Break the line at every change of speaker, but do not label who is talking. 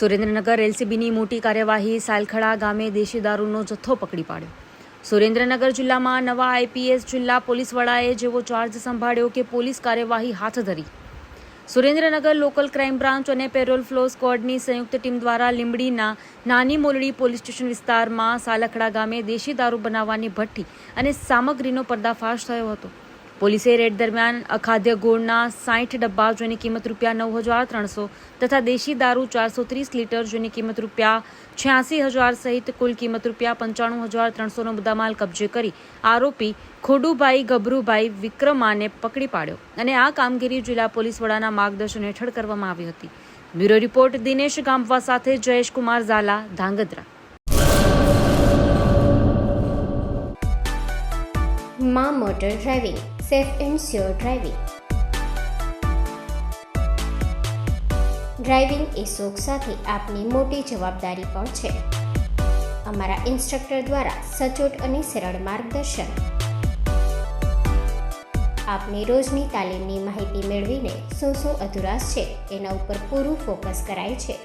સુરેન્દ્રનગર એલસીબીની મોટી કાર્યવાહી સાલખડા ગામે દેશી દારૂનો જથ્થો પકડી પાડ્યો. સુરેન્દ્રનગર જિલ્લામાં નવા આઈપીએસ જિલ્લા પોલીસ વડાએ જેવો ચાર્જ સંભાળ્યો કે પોલીસ કાર્યવાહી હાથ ધરી. સુરેન્દ્રનગર લોકલ ક્રાઇમ બ્રાન્ચ અને પેરોલ ફ્લો સ્ક્વોડની સંયુક્ત ટીમ દ્વારા લીંબડીના નાની મોલડી પોલીસ સ્ટેશન વિસ્તારમાં સાલખડા ગામે દેશી દારૂ બનાવવાની ભઠ્ઠી અને સામગ્રીનો પર્દાફાશ થયો હતો. પોલીસે રેડ દરમિયાન અખાદ્ય ગોળના 60 ડબ્બા જેની કિંમત ₹9,300 તથા દેશી દારૂ 430 લીટર જેની કિંમત ₹86,000 સહિત કુલ કિંમત ₹95,300નો મુદ્દામાલ કબજે કરી આરોપી ખોડુભાઈ ગભરુભાઈ વિક્રમાને પકડી પાડ્યો અને આ કામગીરી જિલ્લા પોલીસ વડાના માર્ગદર્શન હેઠળ કરવામાં આવી હતી. બ્યુરો રિપોર્ટ દિનેશ ગામવા સાથે જયેશકુમાર ઝાલા, ધાંગધ્રા.
માં motor driving, safe and sure driving. Driving એ શોખ સાથે આપની મોટી જવાબદારી પણ છે. અમારા ઇન્સ્ટ્રક્ટર દ્વારા સચોટ અને સરળ માર્ગદર્શન. આપની રોજની તાલીમની માહિતી મેળવીને શું અધુરાશ છે એના ઉપર પૂરું ફોકસ કરાય છે.